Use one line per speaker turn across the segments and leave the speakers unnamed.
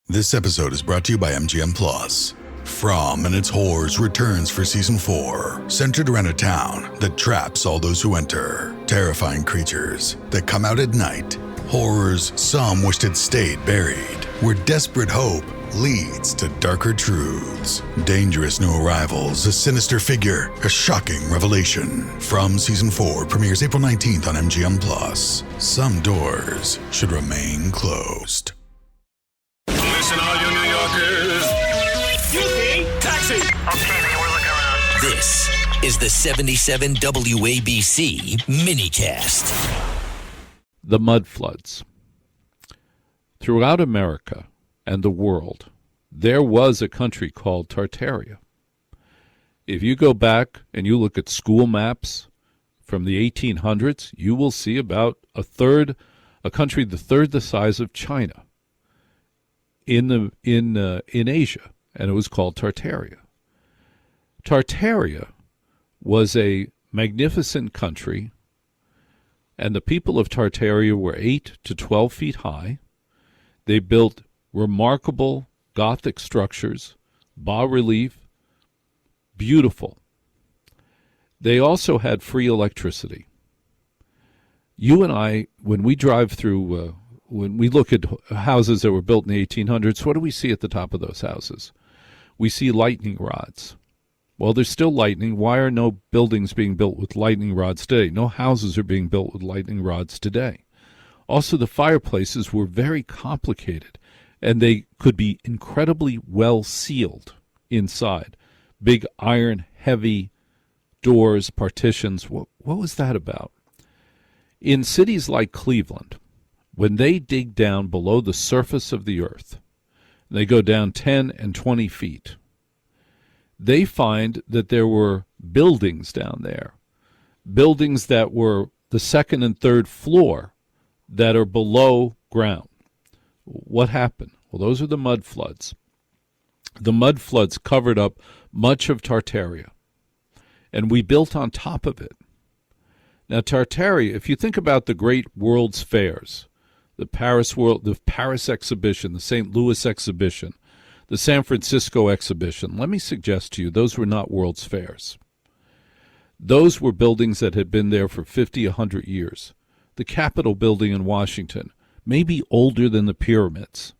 This episode is brought to you by MGM Plus. From and its Horrors returns for season 4, centered around a town that traps all those who enter. Terrifying creatures that come out at night. Horrors some wished had stayed buried. Where desperate hope leads to darker truths. Dangerous new arrivals, a sinister figure, a shocking revelation. From season 4 premieres April 19th on MGM Plus. Some doors should remain closed.
Listen, all you New Yorkers. Excuse me, taxi.
Okay, man, we're looking around.
This is the 77 WABC minicast.
The mud floods. Throughout America and the world, there was a country called Tartaria. If you go back and you look at school maps from the 1800s, you will see about a country the third the size of China in Asia, and it was called Tartaria. Tartaria was a magnificent country, and the people of Tartaria were 8 to 12 feet high. They built remarkable Gothic structures, bas-relief, beautiful. They also had free electricity. You and I, when we drive through, when we look at houses that were built in the 1800s, what do we see at the top of those houses? We see lightning rods. Well, there's still lightning. Why are no buildings being built with lightning rods today? No houses are being built with lightning rods today. Also, the fireplaces were very complicated, and they could be incredibly well sealed inside. Big iron, heavy doors, partitions. What was that about? In cities like Cleveland, when they dig down below the surface of the earth, they go down 10 and 20 feet, they find that there were buildings down there, buildings that were the second and third floor that are below ground. What happened? Well, those are the mud floods. The mud floods covered up much of Tartaria, and we built on top of it. Now, Tartaria, if you think about the great World's Fairs, the Paris exhibition, the St. Louis exhibition, the San Francisco exhibition, let me suggest to you, those were not World's Fairs. Those were buildings that had been there for 50, 100 years. The Capitol building in Washington, maybe older than the pyramids.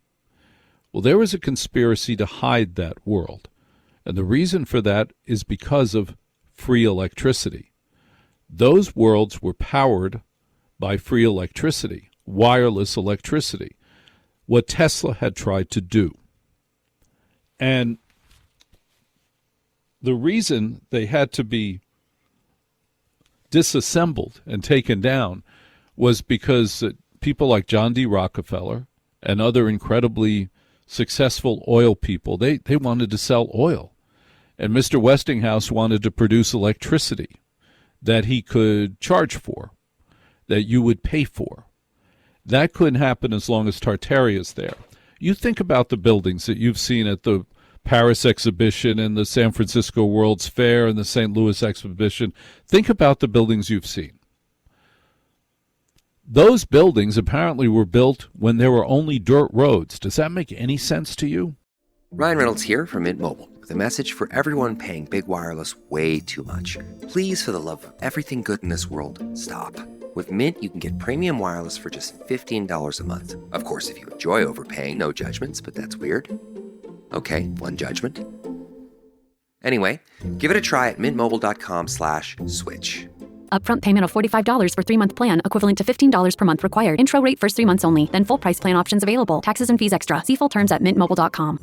Well, there was a conspiracy to hide that world, and the reason for that is because of free electricity. Those worlds were powered by free electricity, wireless electricity, what Tesla had tried to do. And the reason they had to be disassembled and taken down was because people like John D. Rockefeller and other incredibly successful oil people, they wanted to sell oil. And Mr. Westinghouse wanted to produce electricity that he could charge for, that you would pay for. That couldn't happen as long as Tartaria is there. You think about the buildings that you've seen at the Paris exhibition and the San Francisco World's Fair and the St. Louis exhibition. Think about the buildings you've seen. Those buildings apparently were built when there were only dirt roads. Does that make any sense to you?
Ryan Reynolds here from Mint Mobile with a message for everyone paying big wireless way too much. Please, for the love of everything good in this world, stop. With Mint, you can get premium wireless for just $15 a month. Of course, if you enjoy overpaying, no judgments, but that's weird. Okay, one judgment. Anyway, give it a try at mintmobile.com/switch.
Upfront payment of $45 for 3-month plan, equivalent to $15 per month required. Intro rate first 3 months only, then full price plan options available. Taxes and fees extra. See full terms at mintmobile.com.